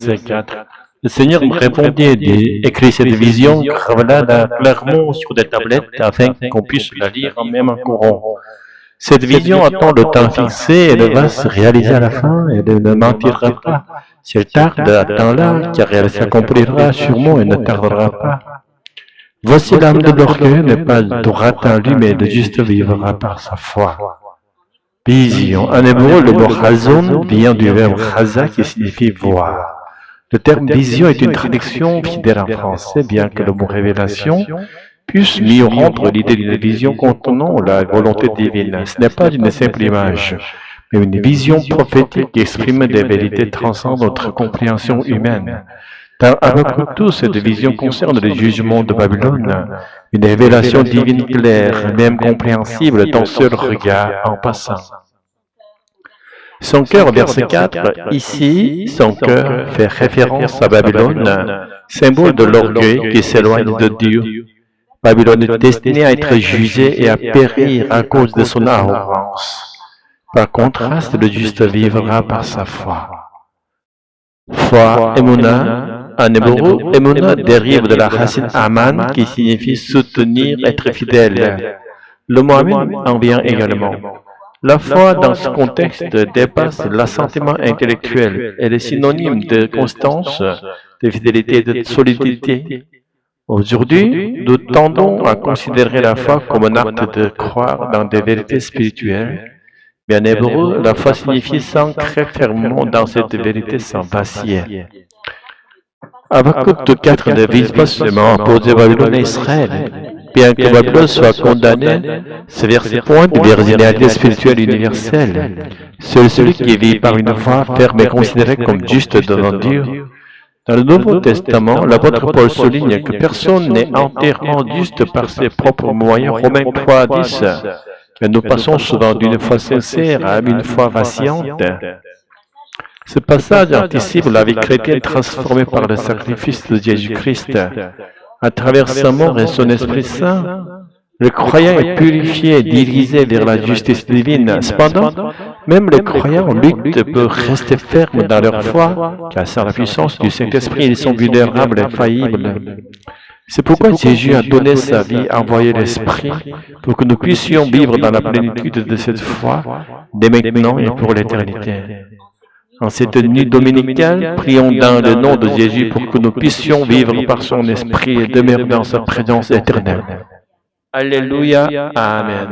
verset 4. Le Seigneur me répondit et écrit cette vision, révéla clairement sur des tablettes afin qu'on puisse la lire en même courant. Cette vision attend le temps fixé, elle va se réaliser à la fin, et elle ne mentira pas. Si elle tarde, attends-la, car elle s'accomplira sûrement et ne tardera pas. Voici l'âme de l'orgueil n'est pas droite en lui, mais le juste vivra par sa foi. Vision. En hébreu, le mot chazon vient du verbe chaza qui signifie voir. Le terme vision est une traduction fidèle en français, bien que le mot révélation puisse mieux rendre l'idée d'une vision contenant la volonté divine. Ce n'est pas une simple image, mais une vision prophétique qui exprime des vérités transcendant notre compréhension humaine. Dans Habakkuk, cette vision concerne le jugement de Babylone, une révélation divine claire, même compréhensible d'un seul regard en passant. Son cœur, verset 4, ici, son cœur fait référence à Babylone, symbole de l'orgueil qui s'éloigne de Dieu. Babylone est destinée à être jugée et à périr à cause de son arrogance. Par contraste, le juste vivra par sa foi. Foi, Emouna, en hébreu, Emouna dérive de la racine Aman qui signifie soutenir, être fidèle. Le mot Amen en vient également. La foi, dans ce contexte, dépasse l'assentiment intellectuel. Elle est synonyme de constance, de fidélité et de solidité. Aujourd'hui, nous tendons à considérer la foi comme un acte de croire dans des vérités spirituelles. Mais en hébreu, la foi signifie s'ancrer fermement dans cette vérité sans vaciller. Habakkuk 4 ne vise pas seulement à opposer Babylone à Israël. Bien que Babylone soit condamnée, ce verset pointe vers une réalité spirituelle universelle. Seul celui qui vit par une foi ferme est considéré comme juste devant Dieu. Dans le Nouveau Testament, l'apôtre Paul souligne que personne n'est entièrement juste par ses propres moyens. Romains 3:10, que nous passons souvent d'une foi sincère à une foi vacillante. Ce passage anticipe la vie chrétienne transformée par le sacrifice de Jésus-Christ. À travers sa mort et son Esprit Saint, le croyant est purifié et dirigé vers la justice divine. Cependant, même les croyants luttent pour rester fermes dans leur foi, car sans la puissance du Saint-Esprit, ils sont vulnérables et faillibles. C'est pourquoi Jésus a donné sa vie, envoyé l'Esprit, pour que nous puissions vivre dans la plénitude de cette foi, dès maintenant et pour l'éternité. En cette nuit dominicale, prions dans le nom de Jésus pour que nous puissions vivre par son Esprit et demeurer dans sa présence éternelle. Alléluia. Amen.